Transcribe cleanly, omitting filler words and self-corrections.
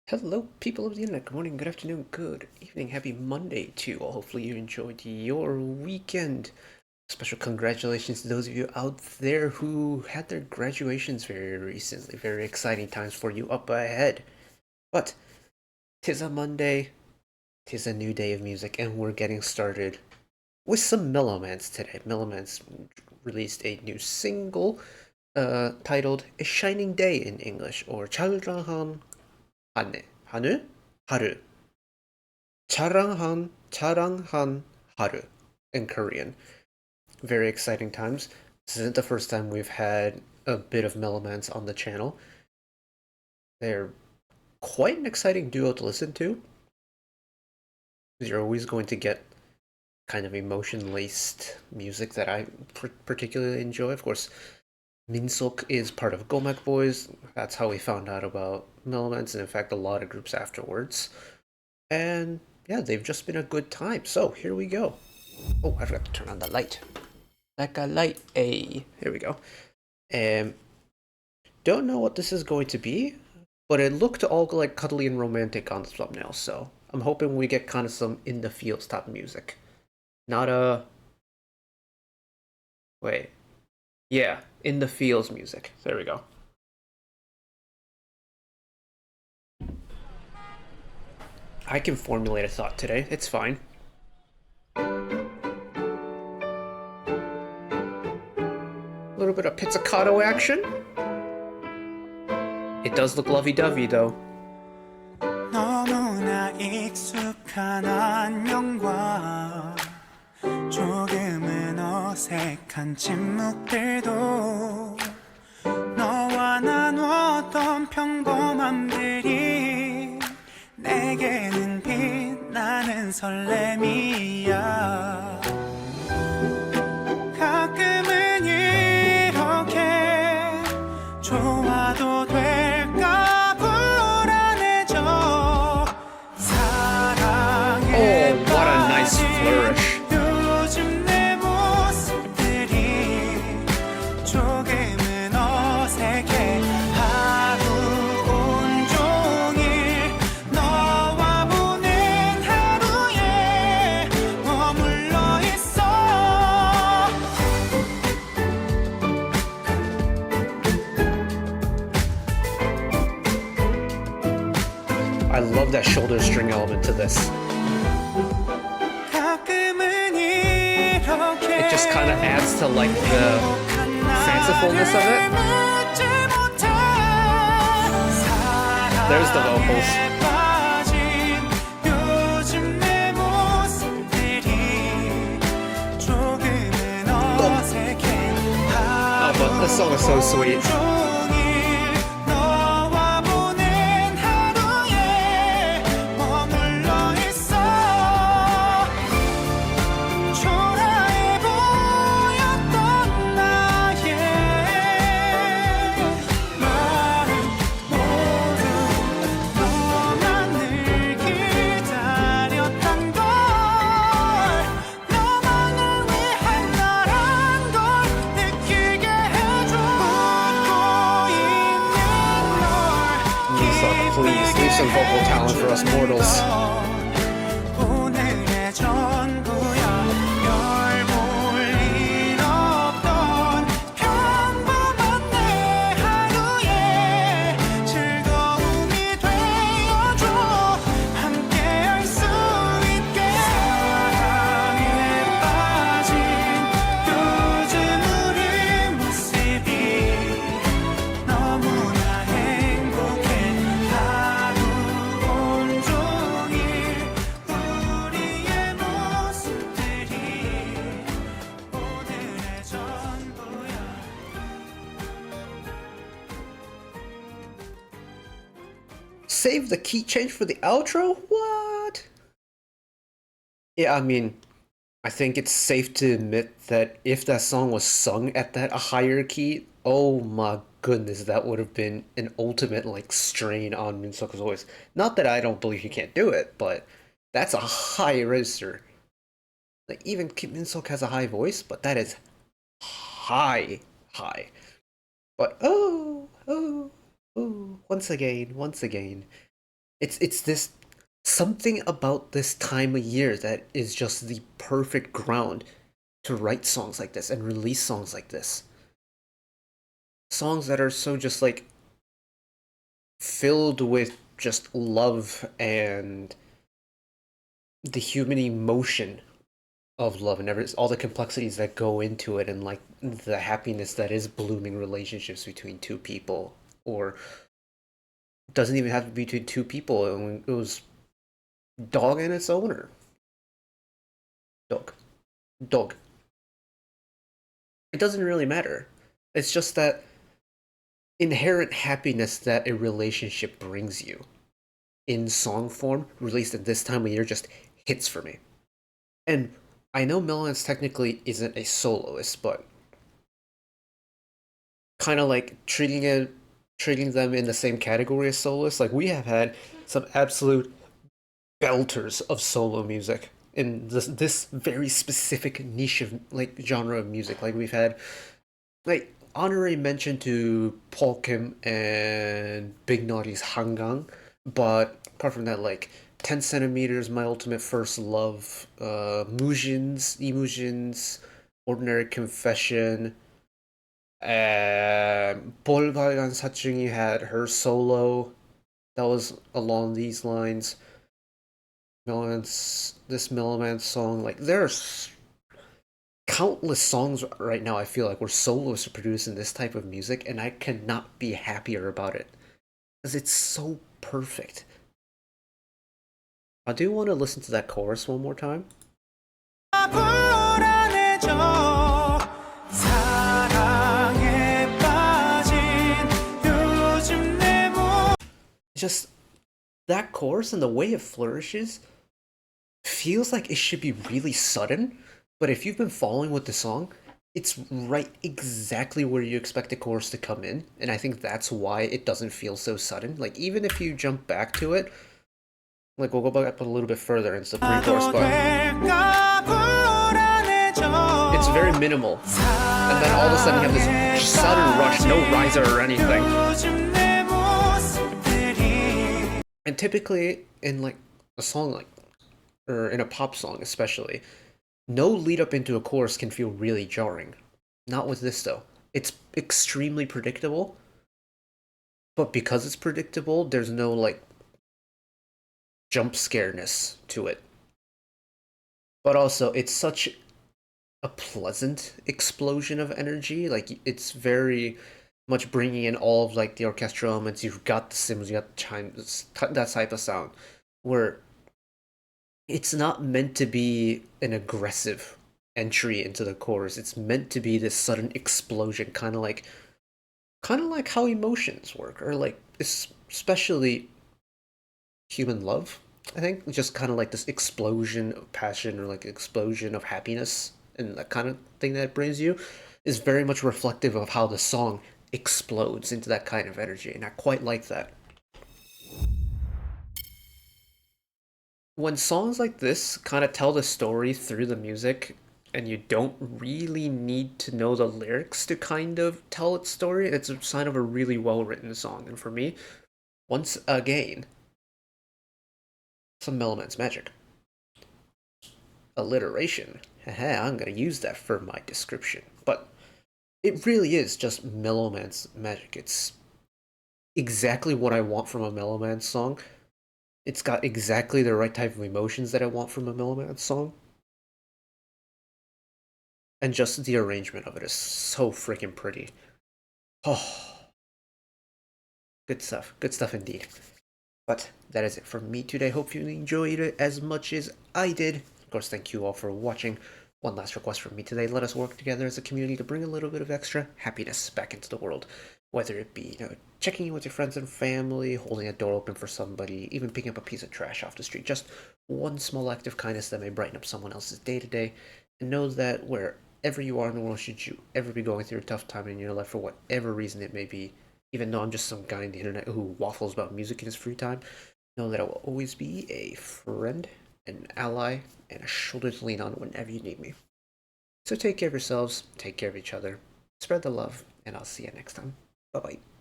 Hello, people of the internet. Good morning, good afternoon, good evening, happy Monday to you all. Hopefully, you enjoyed your weekend. Special congratulations to those of you out there who had their graduations very recently. Very exciting times for you up ahead. But tis a Monday, tis a new day of music, and we're getting started with some MeloMance today. MeloMance released a new single titled A Shining Day in English, or 자랑한 하늘? 하루. 자랑한 하루 in Korean. Very exciting times. This isn't the first time we've had a bit of MeloMance on the channel. They're quite an exciting duo to listen to. You're always going to get kind of emotion-laced music that I particularly enjoy. Of course, Minsok is part of Gomek Boys. That's how we found out about MeloMance, and in fact, a lot of groups afterwards. And yeah, they've just been a good time. So here we go. Oh, I forgot to turn on the light. Like a light. Hey, here we go. Don't know what this is going to be, but it looked all like cuddly and romantic on the thumbnail. So I'm hoping we get kind of some in the feels type music. Not a. Wait. Yeah, in the feels music. There we go. I can formulate a thought today. It's fine. A little bit of pizzicato action. It does look lovey-dovey though. 너무나 익숙한 안녕과 조금은 어색한 침묵들도 너와 나눴던 평범함들이 내게는 빛나는 설렘이야. 가끔은 이렇게 좋아도 될까 불안해져. 사랑에 Oh, what a nice flourish. 요즘 내 모습들이 조금은 어색해. 하루 온종일 너와 보낸 하루에 머물러 있어. I love that shoulder string element to this. 가끔은 이렇게 It just kind of adds to like the fancifulness of it. There's the vocals. Oh, but this song is so sweet. Please leave some vocal talent for us mortals. 오늘의 전부야. 별 볼 일 없던 평범한 내 하루에 즐거움이 되어줘. 함께할 수 있게. 사랑에 빠진 요즘 우리 모습이 너무나 행복해. 하루 온종일 우리의 모습들이 오늘의 전부야. Save the key change for the outro? What? Yeah, I mean, I think it's safe to admit that if that song was sung at that higher key, oh my goodness, that would have been an ultimate like strain on Minseok's voice. Not that I don't believe he can't do it, but that's a high register. Like even Kim Minseok has a high voice, but that is high. But oh, once again. It's this something about this time of year that is just the perfect ground to write songs like this and release songs like this. Songs that are so just like filled with just love and the human emotion of love and all the complexities that go into it and like the happiness that is blooming relationships between two people or doesn't even have to be between two people. It was dog and its owner. Dog. Dog. It doesn't really matter. It's just that inherent happiness that a relationship brings you in song form, released at this time of year, just hits for me. And I know MeloMance technically isn't a soloist, but kind of like treating them in the same category as soloists. Like we have had some absolute belters of solo music in this very specific niche of like genre of music. Like we've had like honorary mention to Paul Kim and Big Naughty's Hangang, but apart from that, like 10 centimeters, My Ultimate First Love, Mujins, Emujins, Ordinary Confession, 볼빨간 사춘기 had her solo that was along these lines. This MeloMance song, like there's countless songs right now. I feel like where soloists are producing this type of music, and I cannot be happier about it because it's so perfect. I do want to listen to that chorus one more time. 불안해져 사랑에 빠진 요즘 내 Just that chorus and the way it flourishes feels like it should be really sudden, but if you've been following with the song, it's right exactly where you expect the chorus to come in, and I think that's why it doesn't feel so sudden. Like even if you jump back to it, like we'll go back up a little bit further into the pre-chorus, but it's very minimal, and then all of a sudden you have this sudden rush, no riser or anything. And typically in like a song like, or in a pop song especially, no lead up into a chorus can feel really jarring. Not with this though. It's extremely predictable, but because it's predictable, there's no like jump scareness to it. But also, it's such a pleasant explosion of energy. Like it's very much bringing in all of like the orchestral elements. You've got the cymbals, you got the chimes, that type of sound, where it's not meant to be an aggressive entry into the chorus. It's meant to be this sudden explosion, kind of like how emotions work, or like especially human love. I think just kind of like this explosion of passion or like explosion of happiness and that kind of thing that it brings you is very much reflective of how the song explodes into that kind of energy, and I quite like that. When songs like this kind of tell the story through the music, and you don't really need to know the lyrics to kind of tell its story, it's a sign of a really well written song. And for me, once again, some MeloMance magic. Alliteration. Haha, I'm gonna use that for my description. But it really is just MeloMance magic. It's exactly what I want from a MeloMance song. It's got exactly the right type of emotions that I want from a MeloMance song. And just the arrangement of it is so freaking pretty. Oh, good stuff. Good stuff indeed. But that is it from me today. Hope you enjoyed it as much as I did. Of course, thank you all for watching. One last request from me today. Let us work together as a community to bring a little bit of extra happiness back into the world. Whether it be, checking in with your friends and family, holding a door open for somebody, even picking up a piece of trash off the street. Just one small act of kindness that may brighten up someone else's day to day. And know that wherever you are in the world, should you ever be going through a tough time in your life for whatever reason it may be, even though I'm just some guy on the internet who waffles about music in his free time, know that I will always be a friend, an ally, and a shoulder to lean on whenever you need me. So take care of yourselves, take care of each other, spread the love, and I'll see you next time. Bye bye.